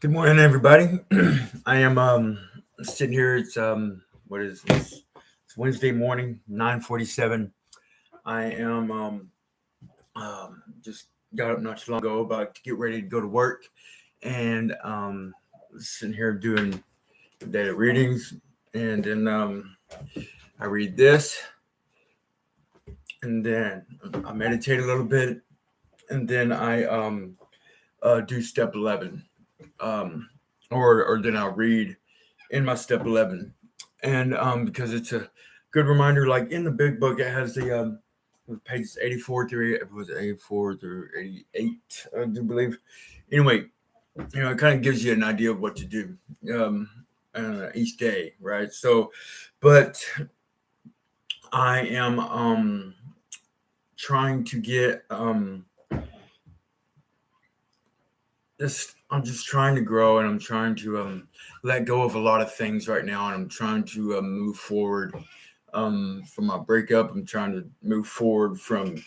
Good morning, everybody. I am sitting here. It's what is this? It's Wednesday morning, 9:47. I am just got up not too long ago, about to get ready to go to work, and sitting here doing daily readings, and then I read this, and then I meditate a little bit, and then I do step 11, um, or then I'll read in my step 11, and because it's a good reminder, like in the big book it has the pages 84 through, it was 84 through 88, I do believe. Anyway, it kind of gives you an idea of what to do um each day, right? So but I am trying to get this I'm just trying to grow, and I'm trying to let go of a lot of things right now, and I'm trying to move forward from my breakup. I'm trying to move forward from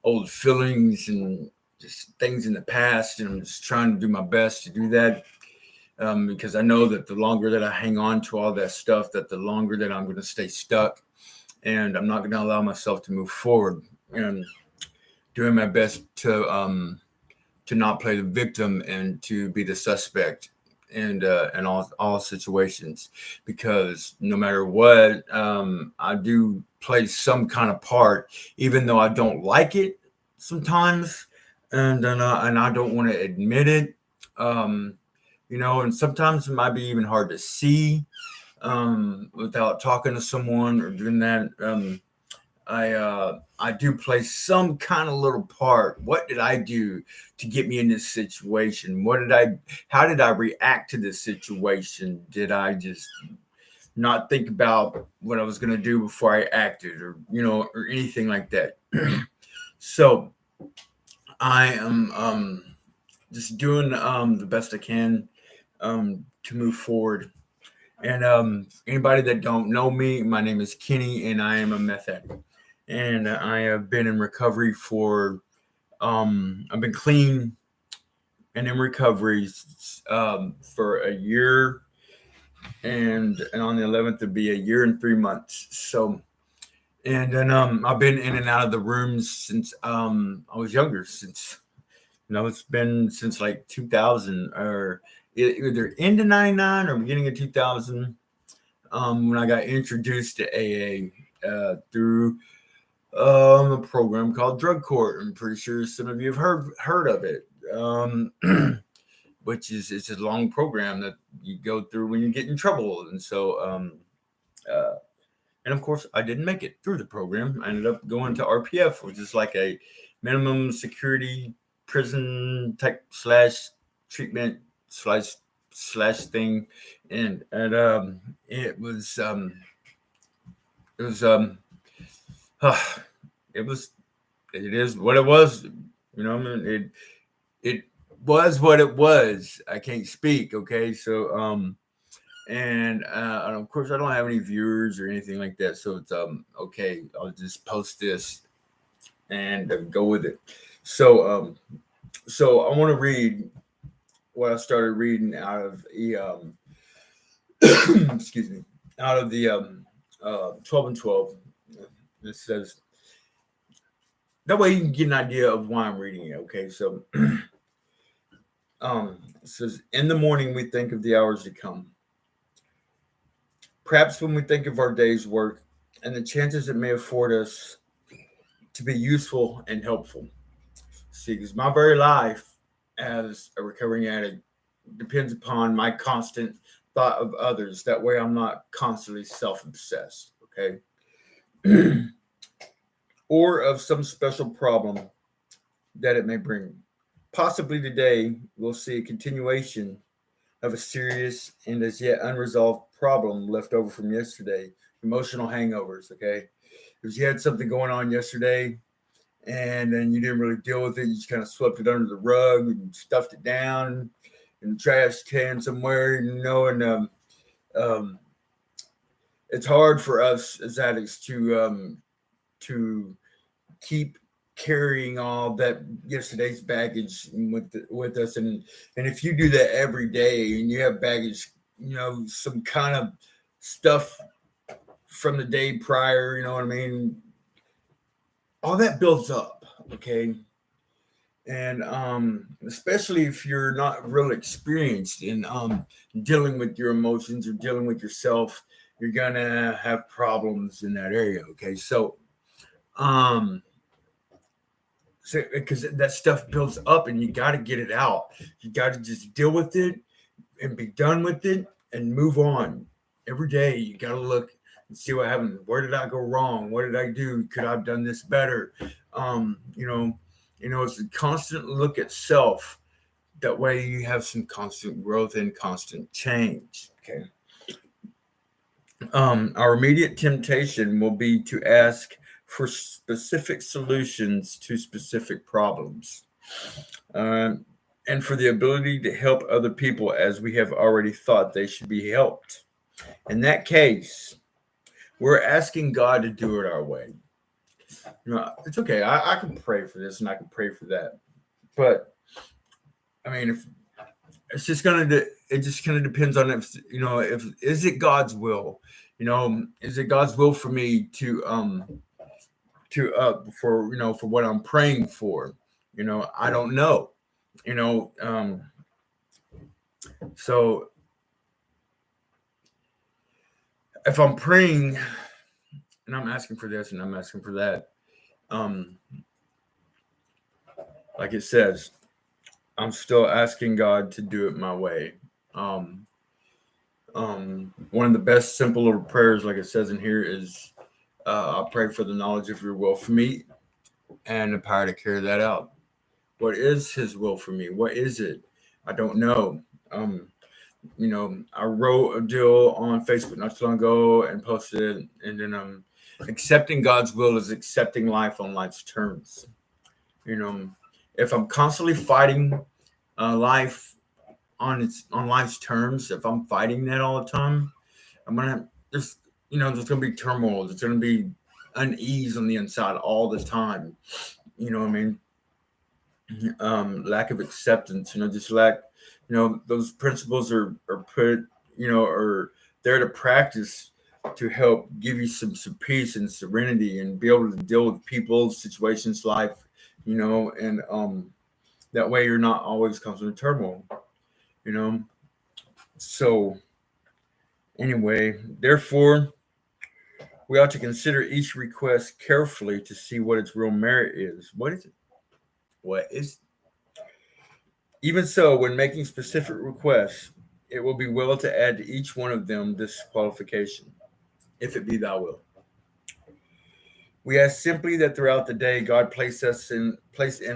old feelings and just things in the past, and I'm just trying to do my best to do that, because I know that the longer that I hang on to all that stuff, that the longer that I'm going to stay stuck, and I'm not going to allow myself to move forward, and doing my best to not play the victim and to be the suspect and all situations, because no matter what, I do play some kind of part, even though I don't like it sometimes, and I don't want to admit it. um and sometimes it might be even hard to see without talking to someone or doing that. I do play some kind of little part. What did I do to get me in this situation? How did I react to this situation? Did I just not think about what I was going to do before I acted, or anything like that? So I am just doing the best I can to move forward. And anybody that don't know me, my name is Kenny, and I am a meth addict. And I have been in recovery for I've been clean and in recovery for a year, and on the 11th it'll be a year and 3 months. So, and then I've been in and out of the rooms since I was younger. Since it's been since like 2000, or either into 99 or beginning of 2000, when I got introduced to AA through a program called Drug Court. I'm pretty sure some of you have heard of it. Which is, it's a long program that you go through when you get in trouble, and so uh, and of course I didn't make it through the program. I ended up going to RPF, which is like a minimum security prison type slash treatment slash thing, and it was it was it is what it was. I mean, it was what it was. I can't speak. Okay, so and of course I don't have any viewers or anything like that. So it's okay. I'll just post this and go with it. So so I want to read what I started reading out of the excuse me, out of the 12 and 12. It says, that way you can get an idea of why I'm reading it. Okay, so it says, in the morning we think of the hours to come. Perhaps when we think of our day's work and the chances it may afford us to be useful and helpful. See, because my very life as a recovering addict depends upon my constant thought of others. That way I'm not constantly self obsessed. Okay. Or of some special problem that it may bring. Possibly today we'll see a continuation of a serious and as yet unresolved problem left over from yesterday. Emotional hangovers. Okay, if you had something going on yesterday and then you didn't really deal with it, you just kind of swept it under the rug and stuffed it down in the trash can somewhere, and um, it's hard for us as addicts to keep carrying all that yesterday's baggage with us, and if you do that every day and you have baggage, some kind of stuff from the day prior, you know what I mean, all that builds up, okay. And especially if you're not real experienced in dealing with your emotions or dealing with yourself, you're gonna have problems in that area, okay. Um so because that stuff builds up and you got to get it out, you got to just deal with it and be done with it and move on. Every day you got to look and see what happened. Where did I go wrong? What did I do? Could I have done this better? It's a constant look at self. That way you have some constant growth and constant change. Okay. Our immediate temptation will be to ask for specific solutions to specific problems, and for the ability to help other people as we have already thought they should be helped. In that case, we're asking God to do it our way. It's okay. I can pray for this and I can pray for that, but I mean, if it's just it just kind of depends on if is it God's will, is it God's will for me for what I'm praying for, I don't know, so if I'm praying and I'm asking for this and I'm asking for that, like it says, I'm still asking God to do it my way. One of the best simple little prayers, like it says in here, is I pray for the knowledge of your will for me and the power to carry that out. What is his will for me? What is it? I don't know. I wrote a deal on Facebook not too long ago and posted it, and then accepting God's will is accepting life on life's terms. If I'm constantly fighting life on life's terms, if I'm fighting that all the time, there's gonna be turmoil. There's gonna be unease on the inside all the time. You know what I mean? Lack of acceptance. Just lack. Those principles are put. Are there to practice to help give you some peace and serenity and be able to deal with people, situations, life. And that way you're not always constantly turmoil. So anyway, therefore, we ought to consider each request carefully to see what its real merit is. What is it? What is it? Even so, when making specific requests, it will be well to add to each one of them this qualification, if it be thy will. We ask simply that throughout the day, God place in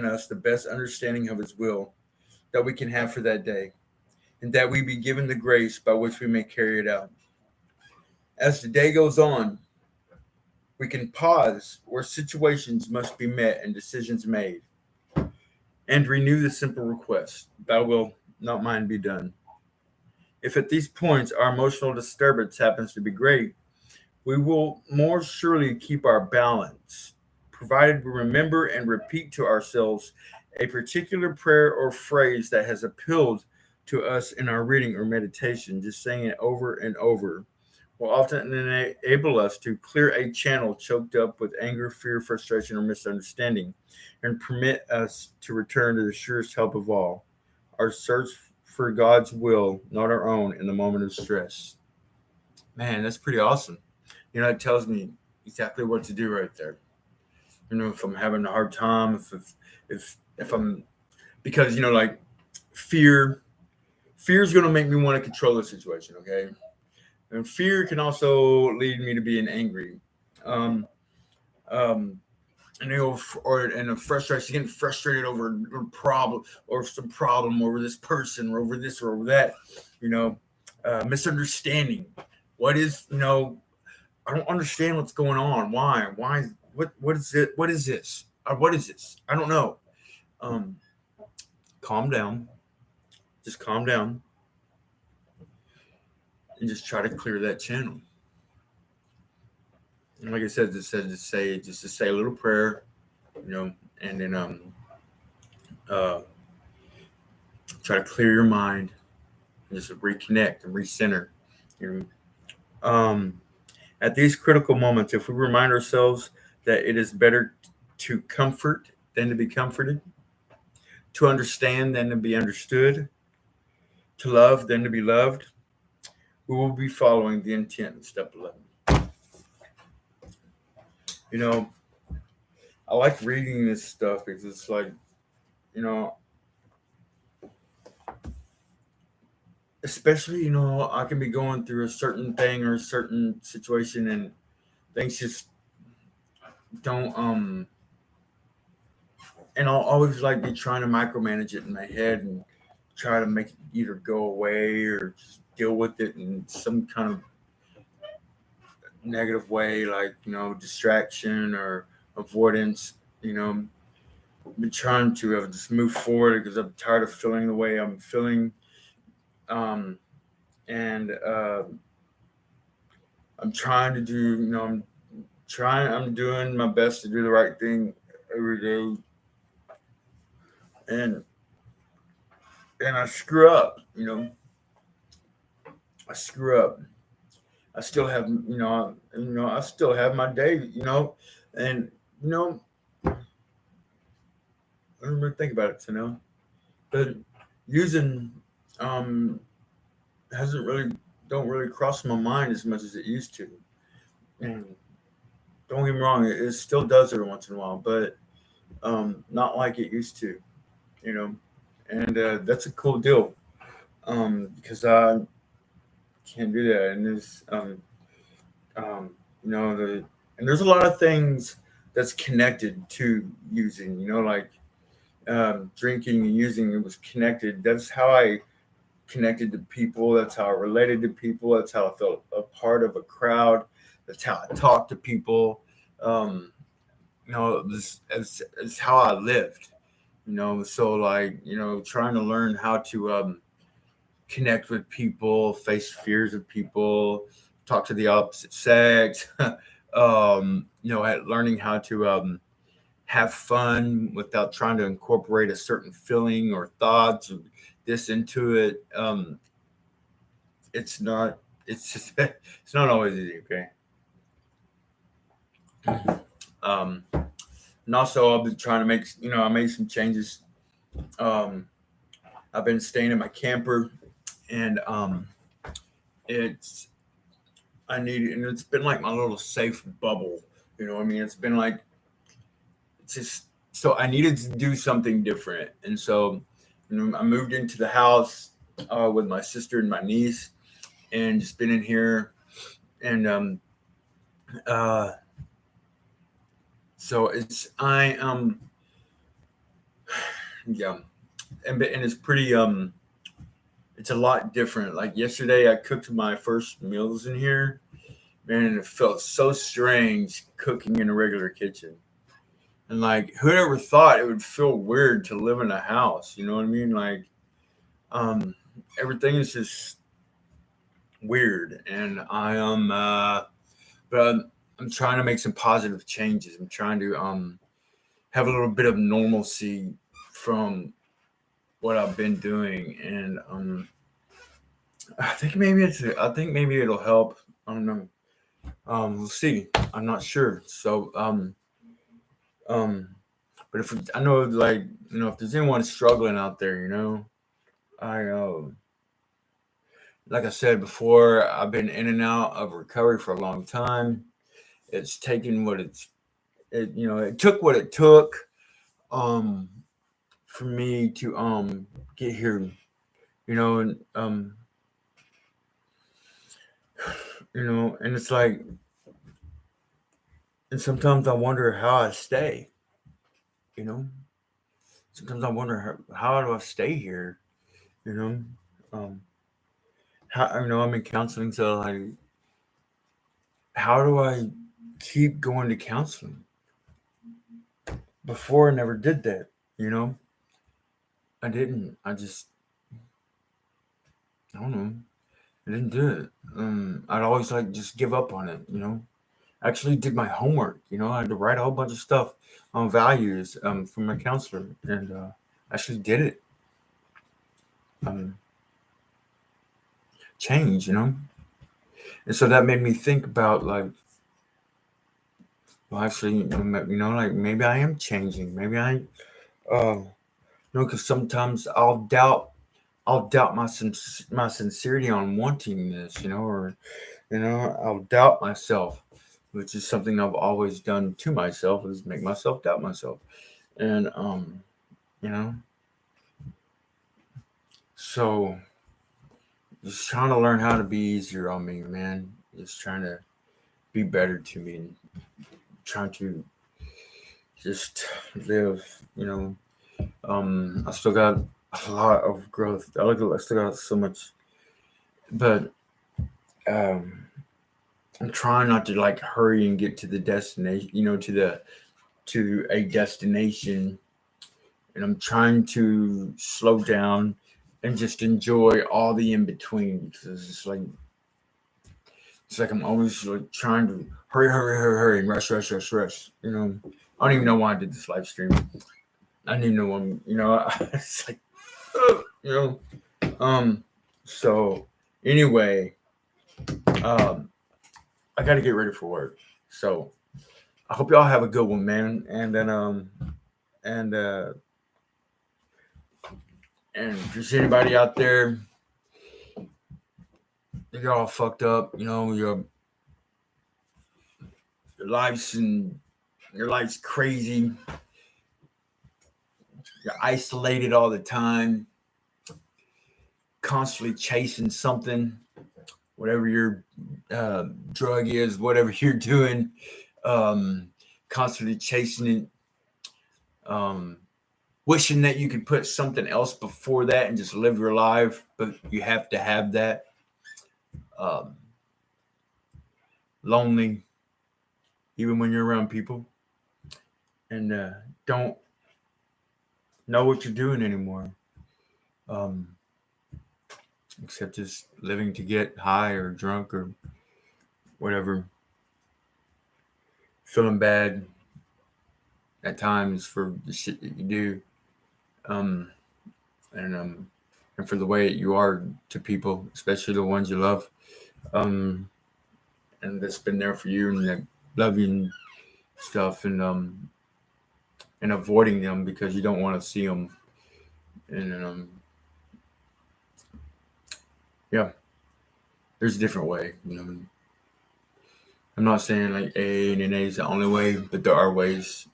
us the best understanding of his will that we can have for that day, and that we be given the grace by which we may carry it out. As the day goes on, we can pause where situations must be met and decisions made, and renew the simple request, thy will, not mine, be done. If at these points our emotional disturbance happens to be great, we will more surely keep our balance, provided we remember and repeat to ourselves a particular prayer or phrase that has appealed to us in our reading or meditation. Just saying it over and over will often enable us to clear a channel choked up with anger, fear, frustration, or misunderstanding, and permit us to return to the surest help of all, our search for God's will, not our own, in the moment of stress. Man, that's pretty awesome. It tells me exactly what to do right there. If I'm having a hard time, if I'm, because like fear is going to make me want to control the situation. Okay. And fear can also lead me to being angry. Um, um, and a frustration, getting frustrated over a problem or some problem over this person or over this or over that, misunderstanding. What is, I don't understand what's going on. Why? What is it? What is this? What is this? I don't know. Calm down. Just calm down. And just try to clear that channel. And like I said, just to say a little prayer, and then uh, try to clear your mind and just reconnect and recenter. You know, at these critical moments, if we remind ourselves that it is better to comfort than to be comforted, to understand than to be understood, to love than to be loved, we will be following the intent in step 11. You know, I like reading this stuff because it's like, you know, especially, I can be going through a certain thing or a certain situation and things just don't, and I'll always like be trying to micromanage it in my head and try to make it either go away or just deal with it in some kind of negative way, like, distraction or avoidance. I've been trying to just move forward because I'm tired of feeling the way I'm feeling. Um, and I'm trying to do, I'm doing my best to do the right thing every day. And, and I screw up, I screw up. I still have, I still have my day, and, you know, I don't really think about it, but using, um, hasn't really, don't really cross my mind as much as it used to. And don't get me wrong, it still does every once in a while, but not like it used to, you know. And that's a cool deal, because I can't do that. And um, the and there's a lot of things that's connected to using, like drinking and using. It was connected. That's how I connected to people. That's how I related to people. That's how I felt a part of a crowd. That's how I talked to people. Um, it's how I lived. So like, trying to learn how to connect with people, face fears of people, talk to the opposite sex. Learning how to have fun without trying to incorporate a certain feeling or thoughts or this into it. It's not. It's just. It's not always easy. Okay. Um, and also, I've been trying to make. I made some changes. Um, I've been staying in my camper, and it's I need it, and it's been like my little safe bubble. You know what I mean? It's been like it's just so I needed to do something different, and so I moved into the house with my sister and my niece, and just been in here, and uh, so it's I yeah, and it's pretty it's a lot different. Like yesterday, I cooked my first meals in here, man, and it felt so strange cooking in a regular kitchen. And like, whoever thought it would feel weird to live in a house? You know what I mean? Like, um, everything is just weird, and but I'm trying to make some positive changes. I'm trying to have a little bit of normalcy from what I've been doing, and I think maybe it'll help. I don't know. We'll see. I'm not sure. So um, but if I know, like, if there's anyone struggling out there, I like I said before, I've been in and out of recovery for a long time. It's taken what it took what it took um for me to get here, and and it's like, and sometimes I wonder how I stay, you know. Sometimes I wonder how do I stay here, you know. Um how I'm in counseling, so like, how do I keep going to counseling? Before I never did that, you know. I didn't. I don't know. I didn't do it. I'd always like just give up on it, actually did my homework. I had to write a whole bunch of stuff on values from my counselor, and actually did it. Change, and so that made me think about, like, well, actually, like, maybe I am changing. Maybe because sometimes I'll doubt my sincerity on wanting this, or I'll doubt myself, which is something I've always done to myself, is make myself doubt myself. And you know, so just trying to learn how to be easier on me, man. Just trying to be better to me, and trying to just live, you know. I still got a lot of growth. I still got so much, but um I'm trying not to, like, hurry and get to the destination, to a destination, and I'm trying to slow down and just enjoy all the in between, because it's like I'm always, like, trying to hurry, hurry, hurry, hurry, and rush, rush, rush, rush. I don't even know why I did this live stream. I didn't even know when. It's like, you know. So anyway, I got to get ready for work. So I hope y'all have a good one, man. And if there's anybody out there, you're all fucked up, your life's crazy. You're isolated all the time, constantly chasing something, whatever your drug is, whatever you're doing, constantly chasing it, wishing that you could put something else before that and just live your life, but you have to have that. Lonely, even when you're around people, and don't know what you're doing anymore, except just living to get high or drunk or whatever, feeling bad at times for the shit that you do, um, and for the way you are to people, especially the ones you love, and that's been there for you, and that love you and stuff, and avoiding them because you don't want to see them, and yeah, there's a different way. I'm not saying like A and A is the only way, but there are ways.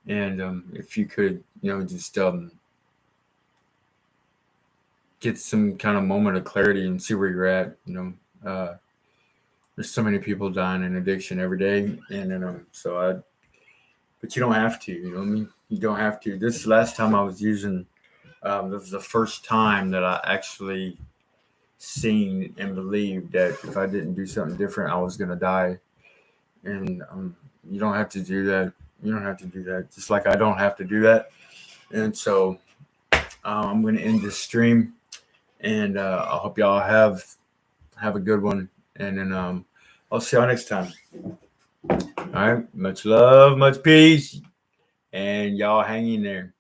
And if you could, just get some kind of moment of clarity and see where you're at. There's so many people dying in addiction every day, and but you don't have to. You know what I mean? You don't have to. This last time I was using, this was the first time that I actually seen and believed that if I didn't do something different, I was gonna die. And you don't have to do that. You don't have to do that. Just like I don't have to do that. And so I'm gonna end this stream, and I hope y'all have a good one. And then I'll see y'all next time. All right, much love, much peace, and y'all hang in there.